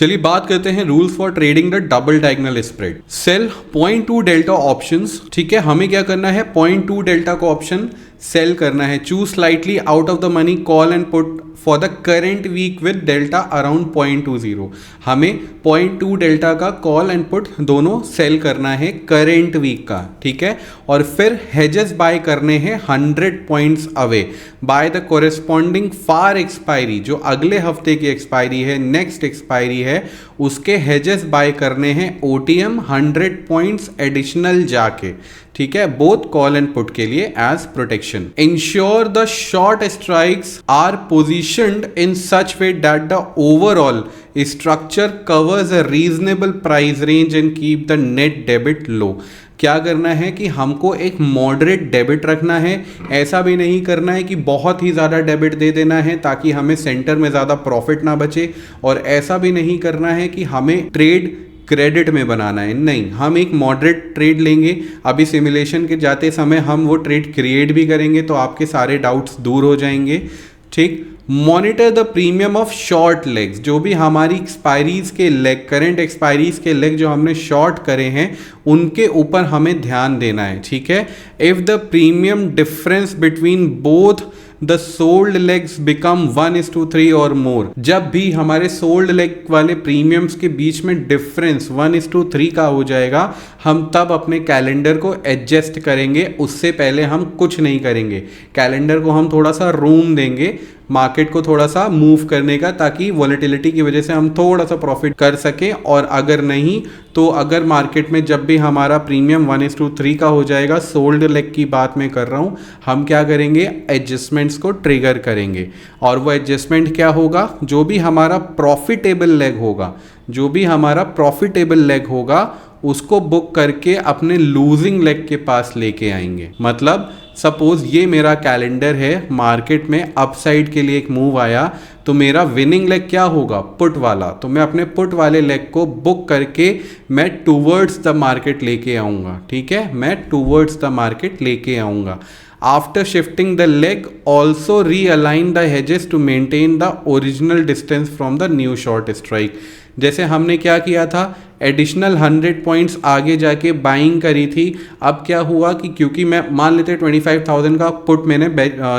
चलिए बात करते हैं rules for trading the double diagonal spread. Sell 0.2 delta options, ठीक है। हमें क्या करना है, 0.2 डेल्टा को ऑप्शन सेल करना है। Choose slightly out of the money call and put for the current week with delta around 0.20। हमें 0.2 डेल्टा का कॉल एंड पुट दोनों सेल करना है करेंट वीक का, ठीक है। और फिर हेजेस बाय करने हैं 100 points away by the corresponding far expiry, जो अगले हफ्ते की एक्सपायरी है, नेक्स्ट एक्सपायरी है, उसके हेजेस बाय करने हैं OTM 100 पॉइंट्स एडिशनल जाके, ठीक है, बोथ कॉल एंड पुट के लिए as protection. Ensure the short strikes are positioned in such way that the overall structure covers a reasonable price range and keep the net debit low. क्या करना है कि हमको एक मॉडरेट डेबिट रखना है, ऐसा भी नहीं करना है कि बहुत ही ज़्यादा डेबिट दे देना है ताकि हमें सेंटर में ज़्यादा प्रॉफिट ना बचे, और ऐसा भी नहीं करना है कि हमें ट्रेड क्रेडिट में बनाना है। नहीं, हम एक मॉडरेट ट्रेड लेंगे। अभी सिमुलेशन के जाते समय हम वो ट्रेड क्रिएट भी करेंगे तो आपके सारे डाउट्स दूर हो जाएंगे, ठीक। Monitor the premium of short legs, जो भी हमारी एक्सपायरीज के लेग, करंट एक्सपायरीज के लेग जो हमने शॉर्ट करे हैं उनके ऊपर हमें ध्यान देना है, ठीक है। If the premium difference between both the sold legs become 1:3 और मोर, जब भी हमारे सोल्ड लेग वाले प्रीमियम्स के बीच में डिफरेंस 1:3 का हो जाएगा, हम तब अपने कैलेंडर को एडजस्ट करेंगे। उससे पहले हम कुछ नहीं करेंगे। कैलेंडर को हम थोड़ा सा रूम देंगे मार्केट को थोड़ा सा मूव करने का, ताकि वॉलेटिलिटी की वजह से हम थोड़ा सा प्रॉफिट कर सकें। और अगर नहीं तो अगर मार्केट में जब भी हमारा प्रीमियम 1:3 का हो जाएगा, सोल्ड लेग की बात मैं कर रहा हूं, हम क्या करेंगे, एडजस्टमेंट्स को ट्रिगर करेंगे। और वो एडजस्टमेंट क्या होगा, जो भी हमारा प्रॉफिटेबल लेग होगा, जो भी हमारा प्रॉफिटेबल लेग होगा उसको बुक करके अपने लूजिंग लेग के पास लेके आएंगे। मतलब सपोज ये मेरा कैलेंडर है, मार्केट में अपसाइड के लिए एक मूव आया, तो मेरा विनिंग लेग क्या होगा, पुट वाला। तो मैं अपने पुट वाले लेग को बुक करके मैं टूवर्ड्स द मार्केट लेके आऊँगा, ठीक है, मैं टूवर्ड्स द मार्केट लेके आऊँगा। After shifting the leg, also realign the hedges to maintain the original distance from the new short strike। जैसे हमने क्या किया था, एडिशनल 100 पॉइंट्स आगे जाके बाइंग करी थी। अब क्या हुआ कि क्योंकि मैं मान लेते 25,000 का पुट मैंने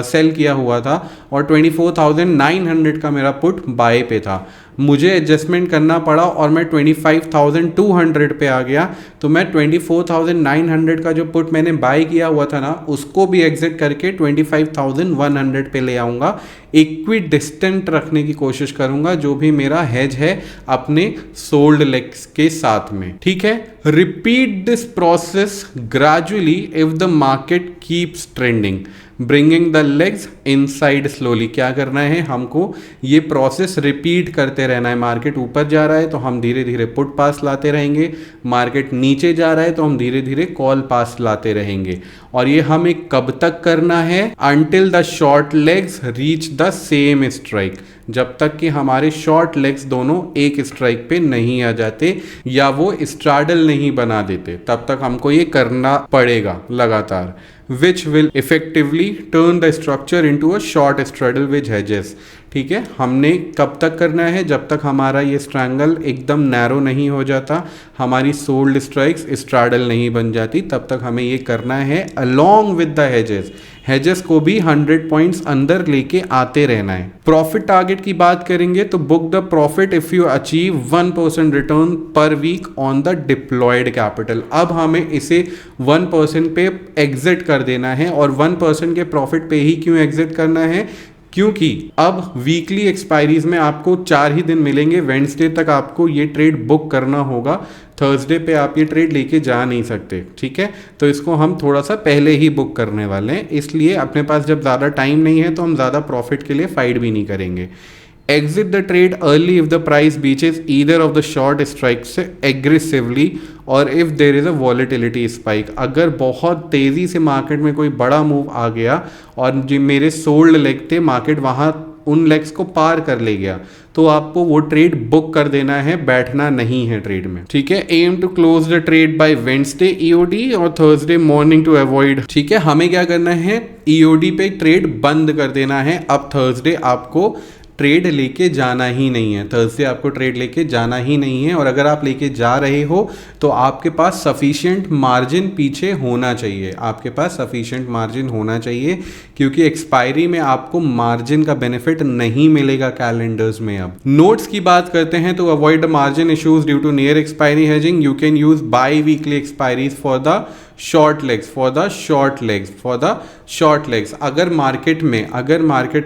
सेल किया हुआ था और 24,900 का मेरा पुट बाय पे था, मुझे एडजस्टमेंट करना पड़ा और मैं 25,200 पे आ गया। तो मैं 24,900 का जो पुट मैंने बाय किया हुआ था ना, उसको भी एग्जिट करके 25,100 पे ले आऊँगा। इक्वी डिस्टेंट रखने की कोशिश करूँगा जो भी मेरा हेज है अपने सोल्ड लेग्स के साथ में, ठीक है। Repeat this process gradually if the market keeps trending, bringing the legs inside slowly. क्या करना है, हमको ये प्रोसेस रिपीट करते रहना है। मार्केट ऊपर जा रहा है तो हम धीरे धीरे पुट पास लाते रहेंगे, मार्केट नीचे जा रहा है तो हम धीरे धीरे कॉल पास लाते रहेंगे। और ये हमें कब तक करना है, until the short legs reach the same strike, जब तक कि हमारे शॉर्ट लेग्स दोनों एक स्ट्राइक पे नहीं आ जाते या वो स्ट्रैडल नहीं बना देते, तब तक हमको ये करना पड़ेगा लगातार। which will effectively turn the structure into a short straddle with hedges। ठीक है, हमने कब तक करना है, जब तक हमारा ये स्ट्रैंगल एकदम नैरो नहीं हो जाता, हमारी सोल्ड स्ट्राइक्स स्ट्रैडल नहीं बन जाती, तब तक हमें ये करना है along with the hedges. Hedges को भी 100 पॉइंट्स अंदर लेके आते रहना है। प्रॉफिट टारगेट की बात करेंगे तो book the profit if you achieve 1% return per week on the deployed capital. अब हमें इसे 1% पे एग्जिट कर देना है। और 1% के प्रॉफिट पे ही क्यों एग्जिट करना है, क्योंकि अब वीकली एक्सपायरीज में आपको 4 ही दिन मिलेंगे। वेडनेसडे तक आपको ये ट्रेड बुक करना होगा, थर्सडे पे आप ये ट्रेड लेके जा नहीं सकते, ठीक है। तो इसको हम थोड़ा सा पहले ही बुक करने वाले हैं, इसलिए अपने पास जब ज़्यादा टाइम नहीं है तो हम ज़्यादा प्रॉफिट के लिए फाइट भी नहीं करेंगे। Exit the trade early if the price breaches either of the short strikes aggressively और if there is a volatility spike। अगर बहुत तेज़ी से मार्केट में कोई बड़ा मूव आ गया और जो मेरे सोल्ड लेग थे, मार्केट वहाँ उन लेग्स को पार कर ले गया, तो आपको वो ट्रेड बुक कर देना है, बैठना नहीं है ट्रेड में, ठीक है। Aim to close the trade by Wednesday EOD और थर्सडे मॉर्निंग टू अवॉइड, ठीक है। हमें क्या करना है, ईओडी पे ट्रेड बंद कर देना है। अब थर्सडे आपको ट्रेड लेके जाना ही नहीं है, थर्सडे आपको ट्रेड लेके जाना ही नहीं है। और अगर आप लेके जा रहे हो तो आपके पास सफिशिएंट मार्जिन पीछे होना चाहिए, आपके पास सफिशिएंट मार्जिन होना चाहिए, क्योंकि एक्सपायरी में आपको मार्जिन का बेनिफिट नहीं मिलेगा कैलेंडर्स में। अब नोट्स की बात करते हैं तो avoid margin issues due to near expiry hedging, you can use buy weekly expiries for the short legs. अगर मार्केट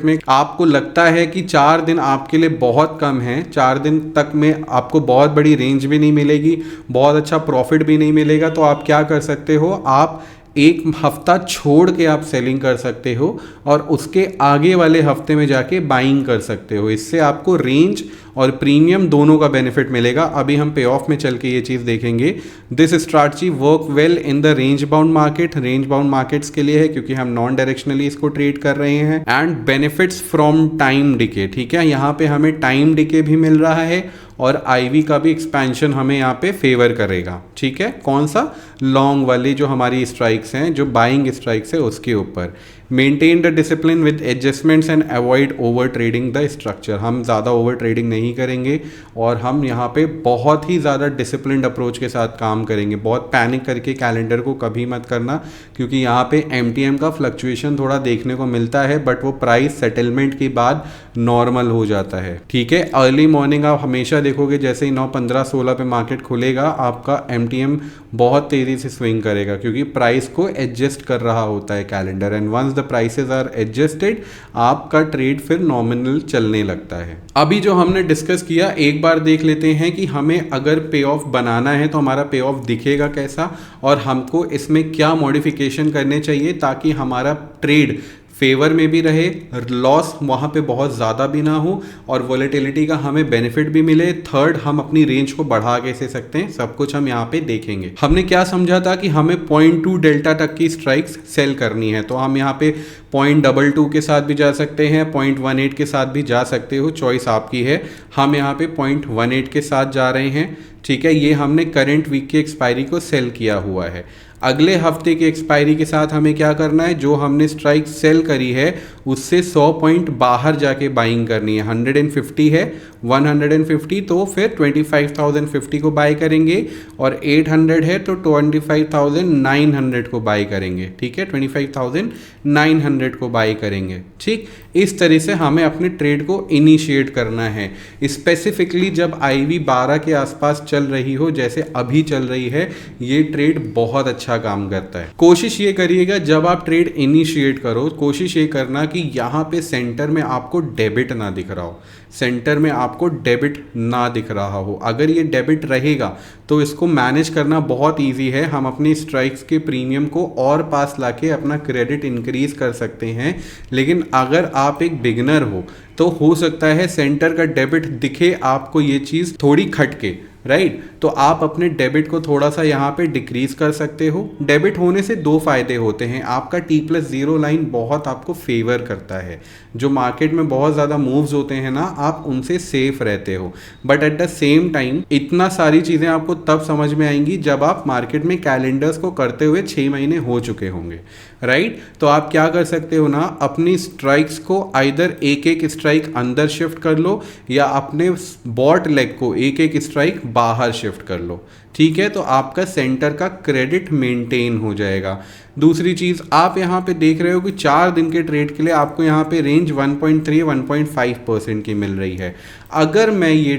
में आपको लगता है कि 4 दिन आपके लिए बहुत कम है, 4 दिन तक में आपको बहुत बड़ी रेंज भी नहीं मिलेगी, बहुत अच्छा प्रॉफिट भी नहीं मिलेगा, तो आप क्या कर सकते हो, आप एक हफ्ता छोड़ के आप सेलिंग कर सकते हो और उसके आगे वाले हफ्ते में जाके बाइंग कर सकते हो। इससे आपको रेंज और प्रीमियम दोनों का बेनिफिट मिलेगा। अभी हम पे ऑफ में चल के ये चीज़ देखेंगे। This strategy work well in the range bound market, range bound markets के लिए है क्योंकि हम नॉन डायरेक्शनली इसको ट्रेड कर रहे हैं। And benefits from time decay, ठीक है, यहाँ पे हमें टाइम डिके भी मिल रहा है और आईवी का भी एक्सपेंशन हमें यहाँ पे फेवर करेगा, ठीक है। कौन सा, लॉन्ग वाली जो हमारी स्ट्राइक्स हैं, जो बाइंग स्ट्राइक्स है उसके ऊपर। Maintain the discipline with adjustments and avoid over trading the structure, हम ज़्यादा ओवर ट्रेडिंग नहीं करेंगे और हम यहाँ पे बहुत ही ज़्यादा डिसिप्लिन्ड अप्रोच के साथ काम करेंगे। बहुत पैनिक करके कैलेंडर को कभी मत करना, क्योंकि यहाँ पे एमटीएम का फ्लक्चुएशन थोड़ा देखने को मिलता है, बट वो प्राइस सेटलमेंट के बाद नॉर्मल हो जाता है, ठीक है। अर्ली मॉर्निंग आप हमेशा देखोगे जैसे ही 9:15-16 पे मार्केट खुलेगा, आपका एमटीएम बहुत तेज़ी से स्विंग करेगा क्योंकि प्राइस को एडजस्ट कर रहा होता है calendar. And once the prices are adjusted, आपका ट्रेड फिर नॉमिनल चलने लगता है। अभी जो हमने डिस्कस किया एक बार देख लेते हैं कि हमें अगर पे ऑफ बनाना है तो हमारा पे ऑफ दिखेगा कैसा और हमको इसमें क्या मॉडिफिकेशन करने चाहिए ताकि हमारा ट्रेड फेवर में भी रहे, लॉस वहाँ पे बहुत ज़्यादा भी ना हो और वॉलेटिलिटी का हमें बेनिफिट भी मिले। थर्ड, हम अपनी रेंज को बढ़ा कैसे सकते हैं, सब कुछ हम यहाँ पे देखेंगे। हमने क्या समझा था कि हमें 0.2 डेल्टा तक की स्ट्राइक्स सेल करनी है, तो हम यहाँ पे 0.22 के साथ भी जा सकते हैं, 0.18 के साथ भी जा सकते हो, चॉइस आपकी है। हम यहाँ पे 0.18 के साथ जा रहे हैं, ठीक है। ये हमने करंट वीक की एक्सपायरी को सेल किया हुआ है। अगले हफ्ते की एक्सपायरी के साथ हमें क्या करना है, जो हमने स्ट्राइक सेल करी है उससे 100 पॉइंट बाहर जाके बाइंग करनी है। 150 है, 150 तो फिर 25,050 को बाय करेंगे और 800 है तो 25,900 को बाय करेंगे, ठीक है, 25,900 को बाय करेंगे, ठीक। इस तरह से हमें अपने ट्रेड को इनिशिएट करना है। स्पेसिफिकली जब आईवी 12 के आसपास चल रही हो, जैसे अभी चल रही है, ये ट्रेड बहुत अच्छा काम करता है। कोशिश ये करिएगा जब आप ट्रेड इनिशिएट करो, कोशिश ये करना कि यहाँ पे सेंटर में आपको डेबिट ना दिख रहा हो, सेंटर में आपको डेबिट ना दिख रहा हो। अगर ये डेबिट रहेगा तो इसको मैनेज करना बहुत इजी है। हम अपनी स्ट्राइक्स के प्रीमियम को और पास लाके अपना क्रेडिट इंक्रीज कर सकते हैं। लेकिन अगर आप एक बिगिनर हो तो सकता है सेंटर का डेबिट दिखे आपको ये चीज़ थोड़ी खटके, राइट। तो आप अपने डेबिट को थोड़ा सा यहाँ पे डिक्रीज कर सकते हो। डेबिट होने से 2 फायदे होते हैं, आपका T+0 लाइन बहुत आपको फेवर करता है। जो मार्केट में बहुत ज़्यादा मूव्स होते हैं ना, आप उनसे सेफ रहते हो। But at the same time इतना सारी चीज़ें आपको तब समझ में आएंगी जब आप मार्केट में कैलेंडर्स को करते हुए 6 महीने हो चुके होंगे, राइट। तो आप क्या कर सकते हो ना, अपनी स्ट्राइक्स को आइदर एक स्ट्राइक अंदर शिफ्ट कर लो या अपने बॉट लेग को एक स्ट्राइक बाहर शिफ्ट कर लो, ठीक है। तो आपका सेंटर का क्रेडिट मेंटेन हो जाएगा। दूसरी चीज़, आप यहाँ पे देख रहे हो कि 4 दिन के ट्रेड के लिए आपको यहाँ पे रेंज 1.3-1.5% की मिल रही है। अगर मैं ये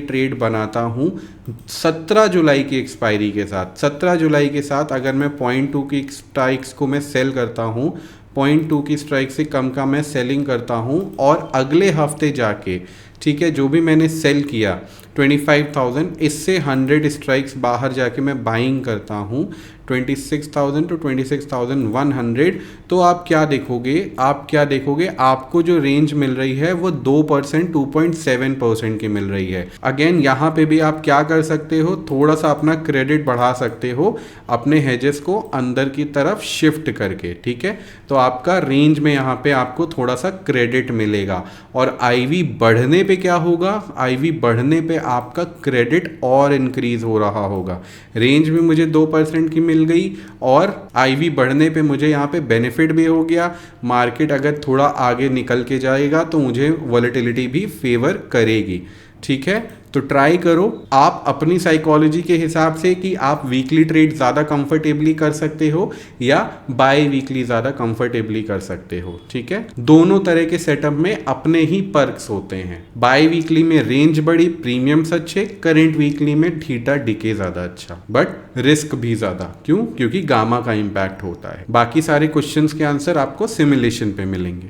ट्रेड बनाता हूँ 17 जुलाई की एक्सपायरी के साथ, 17 जुलाई के साथ अगर मैं 0.2 की स्ट्राइक्स को मैं सेल करता हूँ, 0.2 की स्ट्राइक से कम का मैं सेलिंग करता हूँ और अगले हफ्ते जाके, ठीक है, जो भी मैंने सेल किया 25,000, इससे 100 स्ट्राइक्स बाहर जाके मैं बाइंग करता हूँ 26,000 to 26,100। तो आप क्या देखोगे, आपको जो रेंज मिल रही है वो 2%, 2.7% की मिल रही है। अगेन यहाँ पे भी आप क्या कर सकते हो, थोड़ा सा अपना क्रेडिट बढ़ा सकते हो अपने हेजेस को अंदर की तरफ शिफ्ट करके, ठीक है। तो आपका रेंज में यहाँ पे आपको थोड़ा सा क्रेडिट मिलेगा और आईवी बढ़ने पे पे क्या होगा, IV बढ़ने पे आपका क्रेडिट और इंक्रीज हो रहा होगा। रेंज में मुझे 2% की मिल गई और IV बढ़ने पे मुझे यहाँ पे बेनिफिट भी हो गया। मार्केट अगर थोड़ा आगे निकल के जाएगा तो मुझे वॉलेटिलिटी भी फेवर करेगी। ठीक है, तो ट्राई करो आप अपनी साइकोलॉजी के हिसाब से कि आप वीकली ट्रेड ज़्यादा कंफर्टेबली कर सकते हो या बाय वीकली ज़्यादा कंफर्टेबली कर सकते हो। ठीक है, दोनों तरह के सेटअप में अपने ही पर्क्स होते हैं। बाय वीकली में रेंज बड़ी, प्रीमियम्स अच्छे, करेंट वीकली में थीटा डिके ज़्यादा अच्छा, बट रिस्क भी ज़्यादा। क्यों? क्योंकि गामा का इम्पैक्ट होता है। बाकी सारे क्वेश्चंस के आंसर आपको सिमुलेशन पे मिलेंगे।